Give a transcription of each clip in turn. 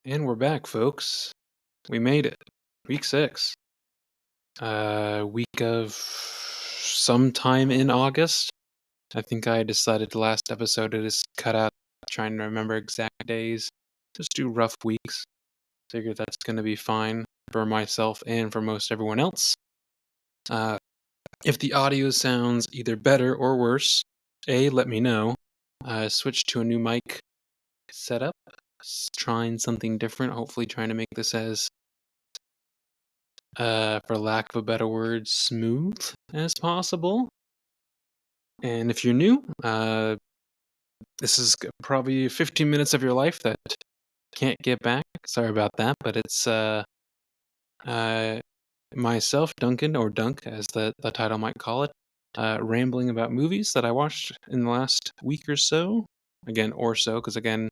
And we're back, folks. We made it. Week 6. Week of sometime in August. I think I decided the last episode to just cut out trying to remember exact days. Just do rough weeks. Figure that's going to be fine for myself and for most everyone else. Uh, if the audio sounds either better or worse, let me know. Switch to a new mic setup. Trying something different. Hopefully trying to make this as for lack of a better word, smooth as possible. And if you're new, this is probably 15 minutes of your life that can't get back. Sorry about that, but it's uh, myself, Duncan, or Dunk, as the title might call it, rambling about movies that I watched in the last week or so. Again, or so, because again,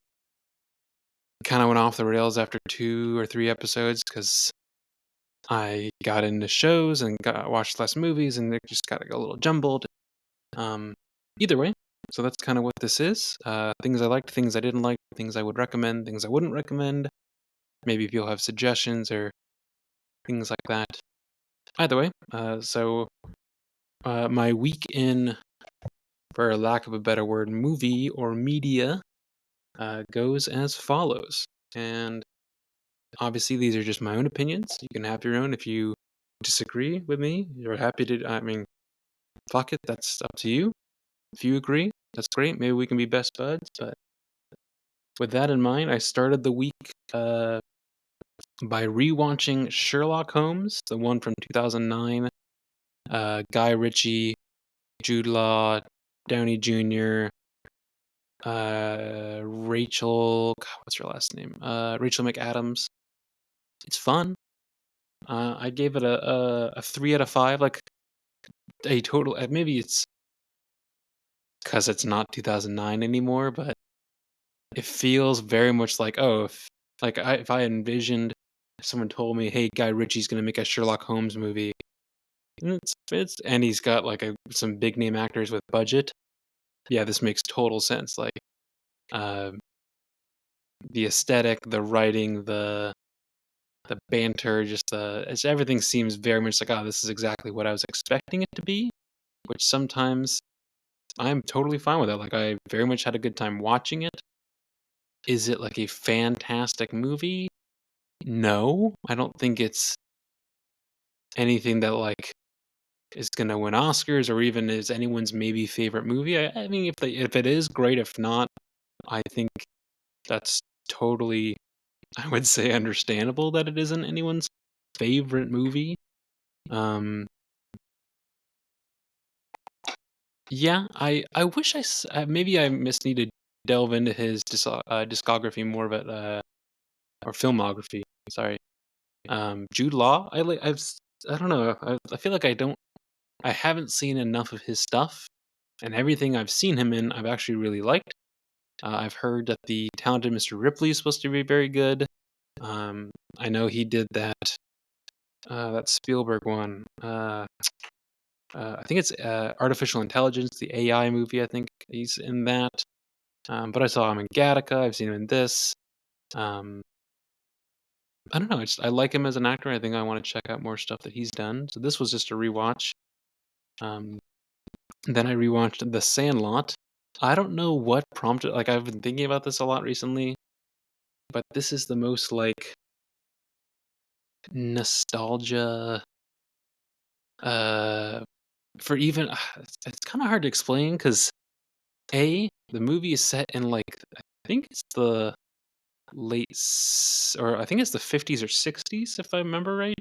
kind of went off the rails after 2 or 3 episodes because I got into shows and watched less movies, and it just got a little jumbled. Um, Either way, so that's kind of what this is. Things I liked, things I didn't like, things I would recommend, things I wouldn't recommend. Maybe if you'll have suggestions or things like that. Either way, my week in, for lack of a better word, movie or media goes as follows. And obviously, these are just my own opinions. You can have your own if you disagree with me. You're happy to, fuck it, that's up to you. If you agree, that's great. Maybe we can be best buds. But with that in mind, I started the week by rewatching Sherlock Holmes, the one from 2009. Guy Ritchie, Jude Law, Downey Jr., Rachel, God, what's her last name? Rachel McAdams. It's fun. I gave it a 3 out of 5. Like a total. Maybe it's because it's not 2009 anymore, but it feels very much like, oh, if I envisioned, if someone told me, hey, Guy Ritchie's gonna make a Sherlock Holmes movie, and he's got like some big name actors with budget. Yeah, this makes total sense. Like, uh, the aesthetic, the writing, the banter, everything seems very much like, oh, this is exactly what I was expecting it to be. Which sometimes I'm totally fine with it. Like, I very much had a good time watching it. Is it like a fantastic movie? No, I don't think it's anything that like is gonna win Oscars or even is anyone's maybe favorite movie. I mean, if it is, great. If not, I think that's totally, I would say, understandable that it isn't anyone's favorite movie. Yeah, I wish maybe I just need to delve into his discography more, but or filmography. Sorry. Jude Law. I don't know. I feel like I haven't seen enough of his stuff, and everything I've seen him in, I've actually really liked. I've heard that the Talented Mr. Ripley is supposed to be very good. I know he did that Spielberg one. I think it's Artificial Intelligence, the AI movie. I think he's in that. But I saw him in Gattaca. I've seen him in this. Um, I don't know. I like him as an actor. I think I want to check out more stuff that he's done. So this was just a rewatch. Um, then I rewatched The Sandlot. I don't know what prompted. Like, I've been thinking about this a lot recently, but this is the most like nostalgia. Uh, for even it's kind of hard to explain because the movie is set in like, I think it's the or I think it's the 50s or 60s if I remember right.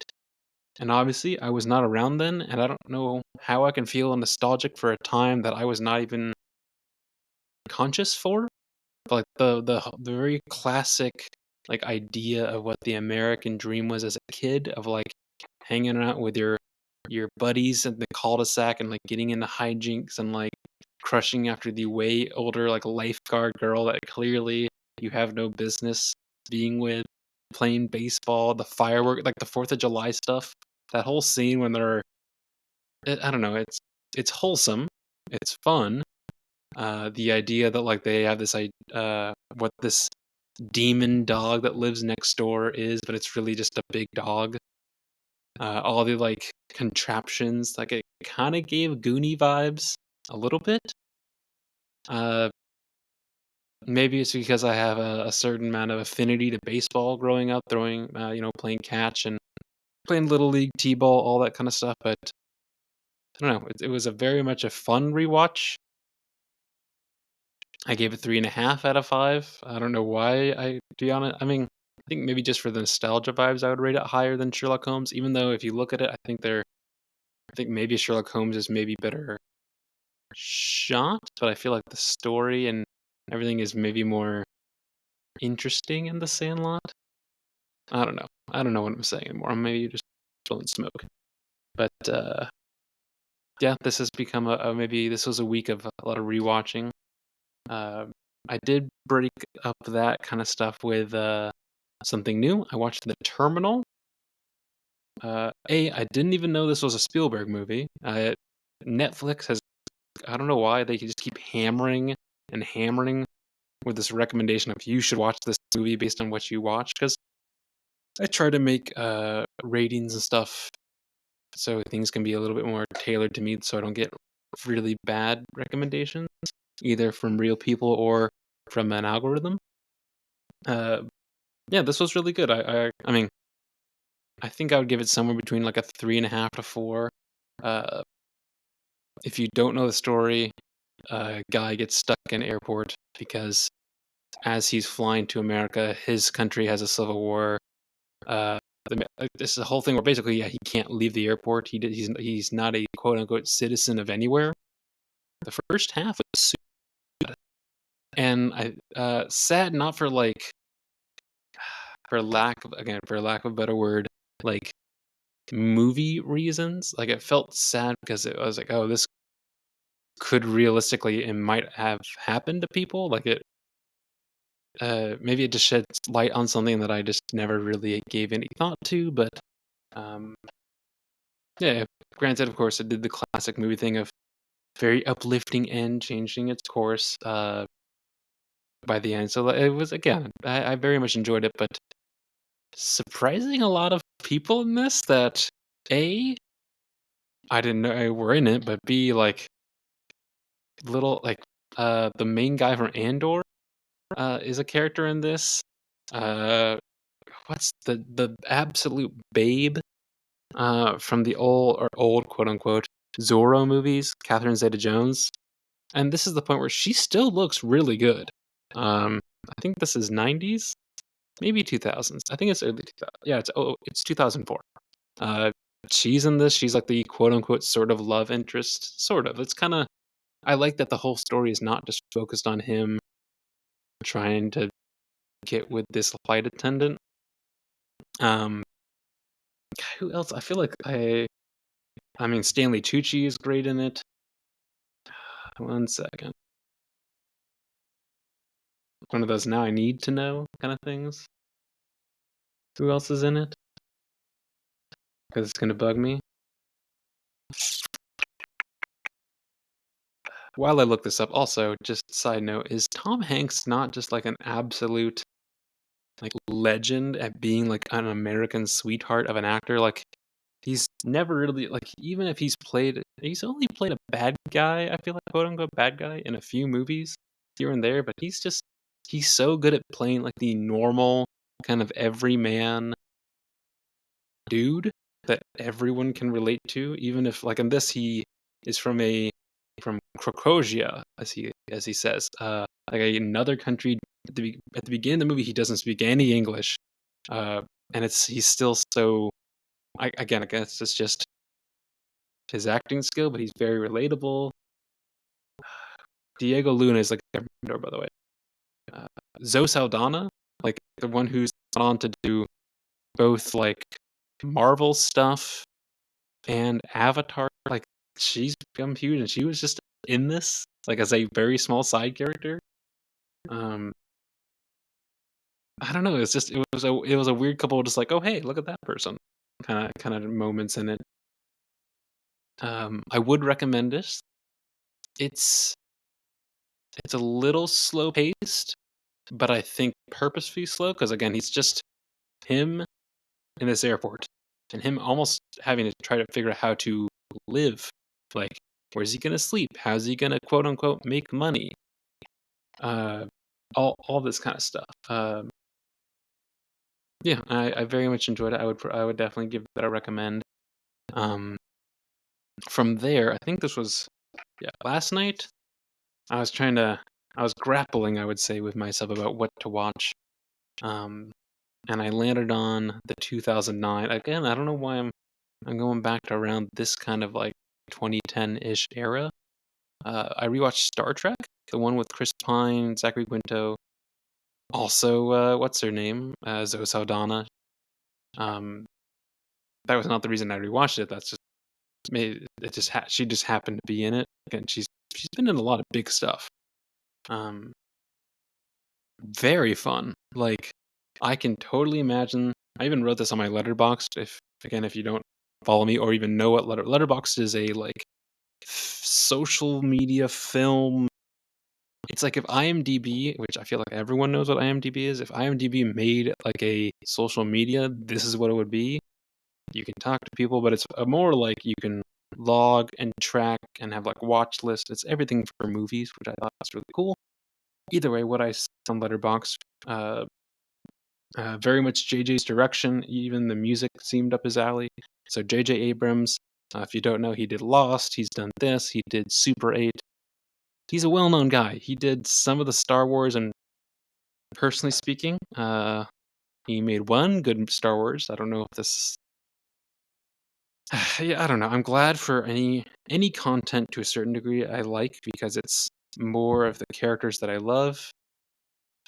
And obviously, I was not around then, and I don't know how I can feel nostalgic for a time that I was not even conscious for. But like the very classic like idea of what the American dream was as a kid, of like hanging out with your buddies in the cul-de-sac and like getting into hijinks and like crushing after the way older like lifeguard girl that clearly you have no business being with, playing baseball, the firework, like the 4th of July stuff. That whole scene when I don't know, it's wholesome, it's fun. The idea that like they have what this demon dog that lives next door is, but it's really just a big dog. All the like contraptions, like it kind of gave Goonie vibes a little bit. Uh, Maybe it's because I have a certain amount of affinity to baseball growing up, throwing, playing catch and playing little league t-ball, all that kind of stuff. But I don't know, it was a very much a fun rewatch. I gave it 3.5 out of 5. I don't know why. To be honest, I mean, I think maybe just for the nostalgia vibes, I would rate it higher than Sherlock Holmes. Even though if you look at it, I think maybe Sherlock Holmes is maybe better shot, but I feel like the story and everything is maybe more interesting in the Sandlot. I don't know. I don't know what I'm saying anymore. I'm maybe just blowing smoke. But yeah, this has become maybe this was a week of a lot of rewatching. Uh, I did break up that kind of stuff with something new. I watched The Terminal. I didn't even know this was a Spielberg movie. Netflix has, I don't know why, they just keep hammering and hammering with this recommendation of you should watch this movie based on what you watch. Because I try to make ratings and stuff so things can be a little bit more tailored to me so I don't get really bad recommendations, either from real people or from an algorithm. Uh, yeah, this was really good. I mean, I think I would give it somewhere between like a 3.5 to 4. Uh, if you don't know the story, a guy gets stuck in an airport because as he's flying to America, his country has a civil war. Uh, this is a whole thing where basically, yeah, he can't leave the airport. He's not a quote unquote citizen of anywhere. The first half was super, and I sad not for like for lack of a better word, like movie reasons. Like it felt sad because it was like, oh, this could realistically it might have happened to people. Like it maybe it just sheds light on something that I just never really gave any thought to. But um, yeah, granted, of course, it did the classic movie thing of very uplifting end, changing its course by the end. So it was again, I very much enjoyed it, but surprising a lot of people in this that a I didn't know were in it, but b like little like the main guy from Andor is a character in this. Uh, what's the absolute babe from the old quote unquote Zorro movies, Catherine Zeta-Jones. And this is the point where she still looks really good. I think this is 90s, maybe 2000s. I think it's early 2000s. Yeah, it's 2004. Uh, she's in this. She's like the quote unquote sort of love interest. Sort of. It's kind of. I like that the whole story is not just focused on him trying to get with this flight attendant. Um, who else? I feel like I mean, Stanley Tucci is great in it. One second. One of those now I need to know kind of things. Who else is in it? Because it's gonna bug me. While I look this up, also, just side note, is Tom Hanks not just like an absolute like legend at being like an American sweetheart of an actor? Like he's never really like even if he's only played a bad guy, I feel like quote unquote bad guy in a few movies here and there, but he's so good at playing like the normal kind of everyman dude that everyone can relate to, even if like in this he is from Krakosia, as he says, like another country. At the beginning of the movie, he doesn't speak any English, and he's still so. Again, I guess it's just his acting skill, but he's very relatable. Diego Luna is like a by the way. Uh, Zoe Saldana, like the one who's gone on to do both like Marvel stuff and Avatar. Like she's become huge, and she was just in this like as a very small side character. Um, I don't know. It's just it was a weird couple, just like oh hey look at that person, kind of moments in it. I would recommend this. It's it's a little slow paced, but I think purposefully slow because again, he's just him in this airport and him almost having to try to figure out how to live. Like, where's he gonna sleep? How's he gonna quote unquote make money? Uh, all this kind of stuff. Yeah, I very much enjoyed it. I would definitely give that a recommend. Um, from there, I think this was last night. I was trying to I was grappling, I would say, with myself about what to watch. Um, and I landed on the 2009. Again, I don't know why I'm going back to around this kind of like 2010-ish era. I rewatched Star Trek, the one with Chris Pine, Zachary Quinto, also what's her name, Zoe Saldana. Um, that was not the reason I rewatched it. That's just made it just she just happened to be in it. Again, she's been in a lot of big stuff. Um, very fun. Like I can totally imagine. I even wrote this on my Letterboxd. If you don't follow me or even know what Letterboxd is, a like social media film. It's like if IMDb, which I feel like everyone knows what IMDb is, if IMDb made like a social media, this is what it would be. You can talk to people, but it's more like you can log and track and have like watch lists. It's everything for movies, which I thought was really cool. Either way, what I saw on Letterboxd, very much JJ's direction. Even the music seemed up his alley. So JJ Abrams, if you don't know, he did Lost. He's done this. He did Super 8. He's a well-known guy. He did some of the Star Wars, and personally speaking, he made one good Star Wars. I don't know if this. Yeah, I don't know. I'm glad for any content to a certain degree I like because it's more of the characters that I love.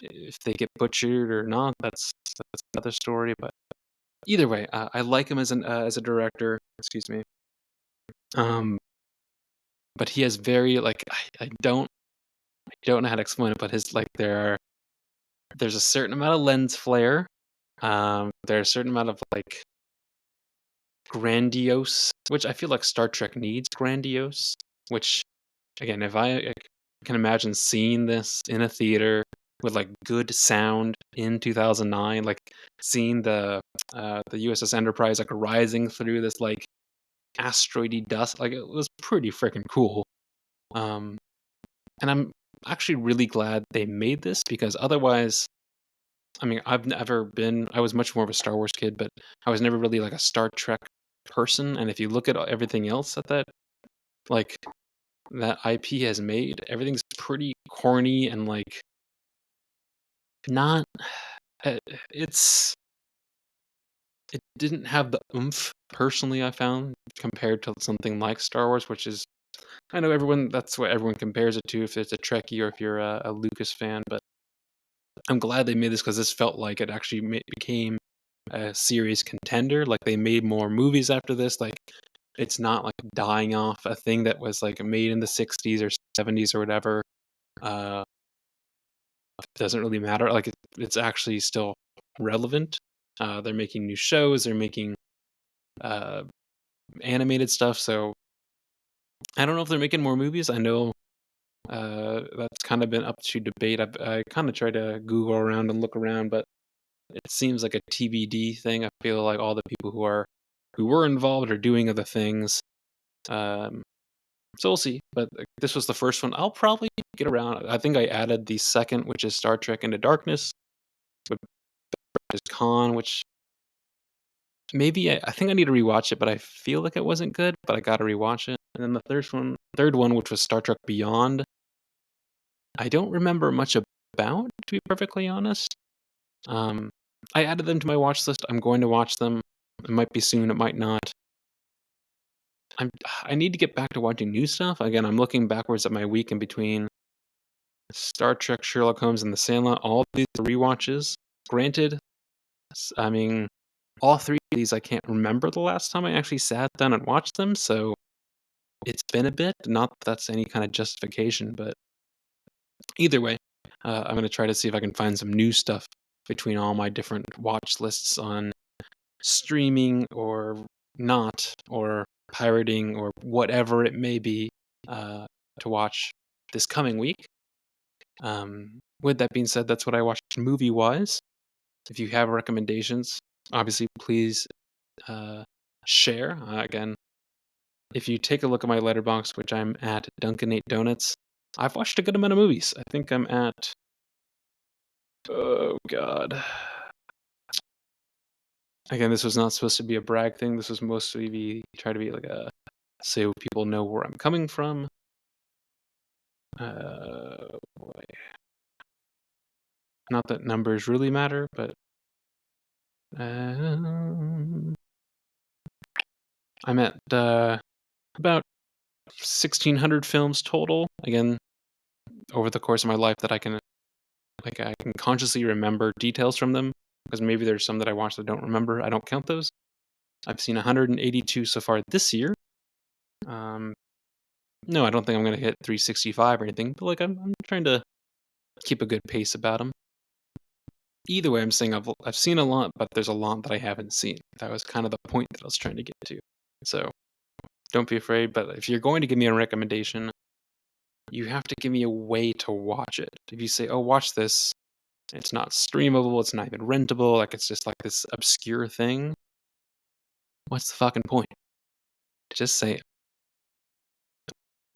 If they get butchered or not, that's another story. But either way, I like him as a director. Excuse me. Um, but he has very like I don't know how to explain it, but his like there's a certain amount of lens flare. There's a certain amount of like grandiose, which I feel like Star Trek needs grandiose. Which again, if I can imagine seeing this in a theater with like good sound in 2009, like seeing the USS Enterprise like rising through this like asteroidy dust, like it was pretty freaking cool. Um, and I'm actually really glad they made this because otherwise, I mean, I was much more of a Star Wars kid, but I was never really like a Star Trek person. And if you look at everything else like, that IP has made, everything's pretty corny and like not, uh, it's, it didn't have the oomph personally, I found, compared to something like Star Wars, which is, I know that's what everyone compares it to if it's a Trekkie or if you're a Lucas fan, but I'm glad they made this because this felt like it actually became a serious contender. Like they made more movies after this. Like it's not like dying off a thing that was like made in the 60s or 70s or whatever. Uh, doesn't really matter. Like it's actually still relevant. They're making new shows. They're making uh, animated stuff. So I don't know if they're making more movies. I know that's kind of been up to debate. I kind of try to Google around and look around, but it seems like a TBD thing. I feel like all the people who were involved are doing other things. Um, so we'll see. But this was the first one. I'll probably get around. I think I added the second, which is Star Trek Into Darkness, with Khan, which maybe I think I need to rewatch it, but I feel like it wasn't good. But I got to rewatch it. And then the third one, which was Star Trek Beyond. I don't remember much about, to be perfectly honest. Um, I added them to my watch list. I'm going to watch them. It might be soon. It might not. I'm. I need to get back to watching new stuff. Again, I'm looking backwards at my week in between Star Trek, Sherlock Holmes, and The Sandlot. All of these are rewatches. Granted, I mean, all three of these I can't remember the last time I actually sat down and watched them. So it's been a bit. Not that that's any kind of justification, but either way, I'm going to try to see if I can find some new stuff between all my different watch lists on streaming or not, or pirating, or whatever it may be, to watch this coming week. with that being said, that's what I watched movie-wise. If you have recommendations, obviously, please share. Again, if you take a look at my letterbox, which I'm at Duncan 8 Donuts, I've watched a good amount of movies. I think I'm at, oh god. Again, this was not supposed to be a brag thing. This was mostly try to be like a so people know where I'm coming from. Boy. Not that numbers really matter, but I'm at about 1,600 films total. Again, over the course of my life that I can consciously remember details from them, because maybe there's some that I watched that I don't remember. I don't count those. I've seen 182 so far this year. No, I don't think I'm gonna hit 365 or anything, but like I'm trying to keep a good pace about them. Either way, I'm saying I've seen a lot, but there's a lot that I haven't seen. That was kind of the point that I was trying to get to. So don't be afraid. But if you're going to give me a recommendation, you have to give me a way to watch it. If you say, "Oh, watch this," it's not streamable, it's not even rentable, like it's just like this obscure thing. What's the fucking point? Just say it.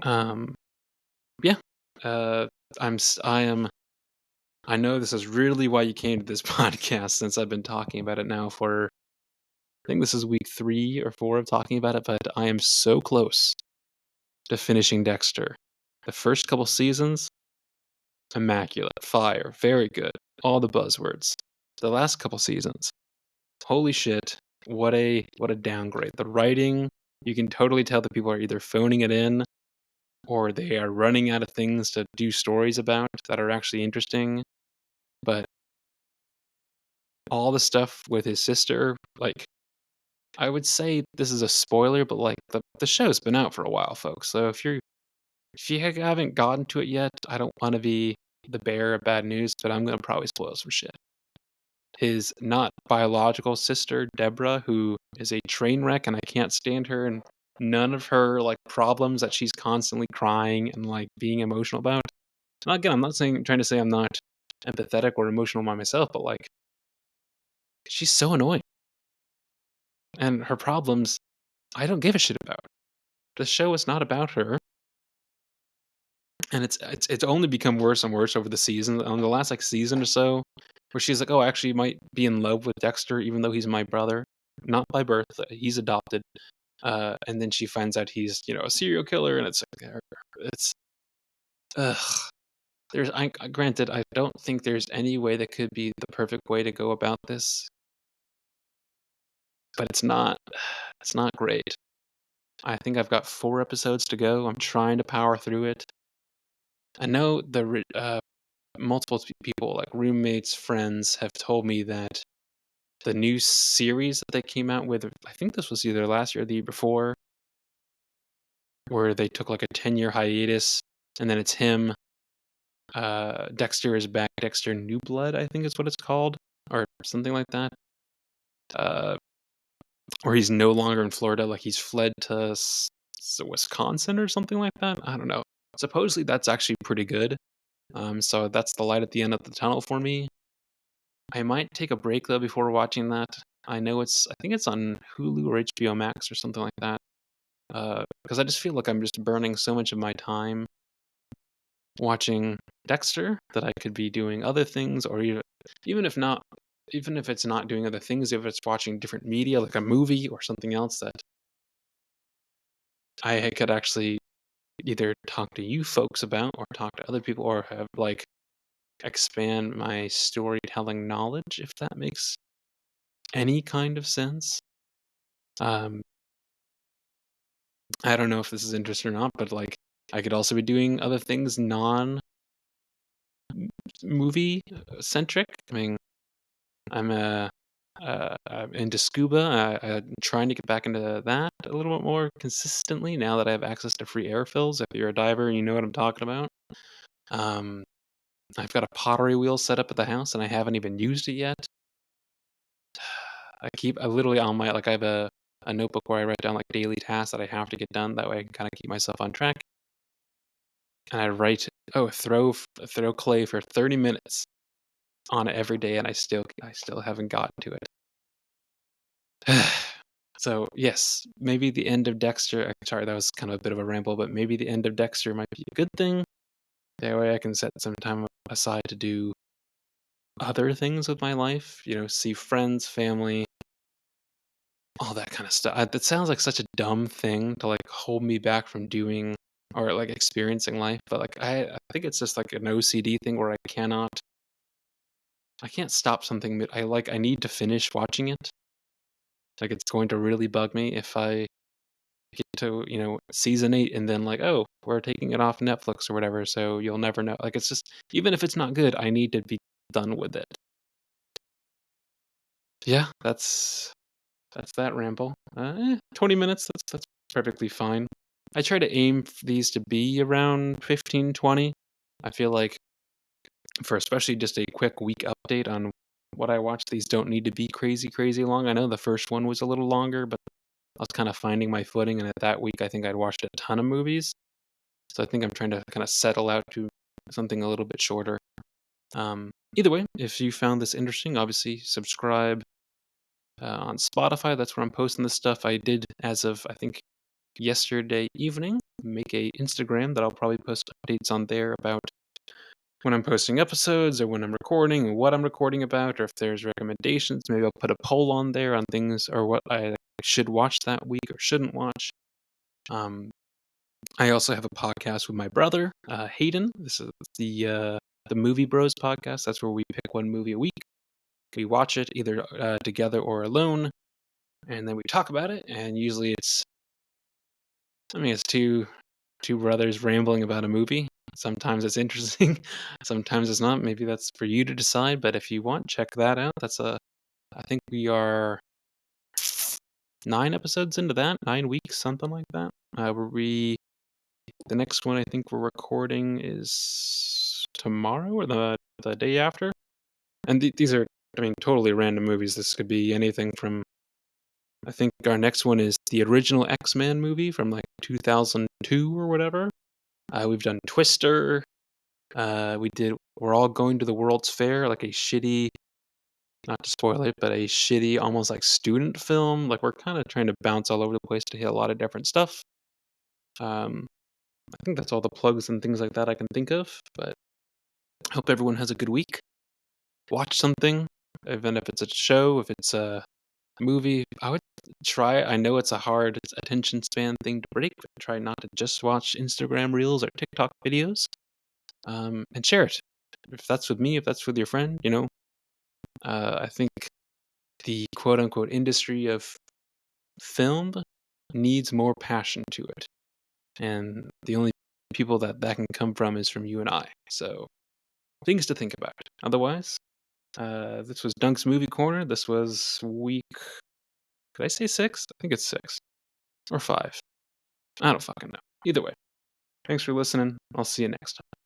Um, yeah. Uh, I am. I know this is really why you came to this podcast, since I've been talking about it now for, I think this is week 3 or 4 of talking about it, but I am so close to finishing Dexter. The first couple seasons, immaculate, fire, very good, all the buzzwords. The last couple seasons, holy shit, what a downgrade. The writing, you can totally tell that people are either phoning it in or they are running out of things to do stories about that are actually interesting. But all the stuff with his sister, like, I would say this is a spoiler, but like the show's been out for a while, folks. So if you haven't gotten to it yet, I don't want to be the bearer of bad news, but I'm gonna probably spoil some shit. His not biological sister, Deborah, who is a train wreck, and I can't stand her, and none of her like problems that she's constantly crying and like being emotional about. And again, I'm not trying to say I'm not empathetic or emotional by myself, but like she's so annoying. And her problems, I don't give a shit about. The show is not about her. And it's only become worse and worse over the season. On the last like season or so, where she's like, "Oh, I actually might be in love with Dexter, even though he's my brother, not by birth. He's adopted." And then she finds out he's a serial killer, and it's ugh. Granted, I don't think there's any way that could be the perfect way to go about this, but it's not. It's not great. I think I've got 4 episodes to go. I'm trying to power through it. I know multiple people, like roommates, friends, have told me that the new series that they came out with, I think this was either last year or the year before, where they took like a 10-year hiatus, and then it's him. Dexter is back. Dexter New Blood, I think is what it's called, or something like that. Or he's no longer in Florida, like he's fled to Wisconsin or something like that. I don't know. Supposedly that's actually pretty good. So that's the light at the end of the tunnel for me. I might take a break though before watching that. I think it's on Hulu or HBO Max or something like that. Because I just feel like I'm just burning so much of my time watching Dexter that I could be doing other things, or even if not, even if it's not doing other things, if it's watching different media like a movie or something else that I could actually either talk to you folks about or talk to other people or have like expand my storytelling knowledge, if that makes any kind of sense. Um, I don't know if this is interesting or not, but like I could also be doing other things non-movie centric. I mean, I'm into scuba. I'm trying to get back into that a little bit more consistently now that I have access to free air fills. If you're a diver, you know what I'm talking about. Um, I've got a pottery wheel set up at the house, and I haven't even used it yet. I literally on my like I have a notebook where I write down like daily tasks that I have to get done. That way I can kind of keep myself on track. And I write throw clay for 30 minutes on it every day, and I still haven't gotten to it. So, yes, maybe the end of Dexter sorry, that was kind of a bit of a ramble, but maybe the end of Dexter might be a good thing. That way I can set some time aside to do other things with my life, see friends, family, all that kind of stuff. That sounds like such a dumb thing to like hold me back from doing or like experiencing life, but like I think it's just like an OCD thing where I can't stop something that I need to finish watching it. Like it's going to really bug me if I get to, season 8 and then like, "Oh, we're taking it off Netflix or whatever, so you'll never know." Like it's just even if it's not good, I need to be done with it. Yeah, that's that ramble. 20 minutes, that's perfectly fine. I try to aim these to be around 15, 20. I feel like for especially just a quick week update on what I watched, these don't need to be crazy, crazy long. I know the first one was a little longer, but I was kind of finding my footing, and at that week, I think I'd watched a ton of movies. So I think I'm trying to kind of settle out to something a little bit shorter. Either way, if you found this interesting, obviously subscribe on Spotify. That's where I'm posting this stuff. I did, as of I think yesterday evening, make a Instagram that I'll probably post updates on there about when I'm posting episodes or when I'm recording and what I'm recording about, or if there's recommendations. Maybe I'll put a poll on there on things or what I should watch that week or shouldn't watch. Um, I also have a podcast with my brother, Hayden. This is the Movie Bros podcast. That's where we pick one movie a week. We watch it either together or alone, and then we talk about it. And usually it's two brothers rambling about a movie. Sometimes it's interesting, sometimes it's not. Maybe that's for you to decide. But if you want, check that out. I think we are 9 episodes into that, 9 weeks, something like that. The next one I think we're recording is tomorrow or the day after. And these are, totally random movies. This could be anything from, I think our next one is the original X-Men movie from like 2002 or whatever. We've done Twister. We're All Going to the World's Fair, like a shitty, not to spoil it, but a shitty, almost like student film. Like we're kind of trying to bounce all over the place to hit a lot of different stuff. Um, I think that's all the plugs and things like that I can think of, but I hope everyone has a good week. Watch something, even if it's a show, if it's a movie. I would try, I know it's a hard attention span thing to break, but try not to just watch Instagram reels or TikTok videos. And share it. If that's with me, if that's with your friend, I think the quote unquote industry of film needs more passion to it. And the only people that can come from is from you and I. So things to think about. Otherwise, this was Dunk's Movie Corner. This was week, could I say 6? I think it's 6 or 5. I don't fucking know. Either way, thanks for listening. I'll see you next time.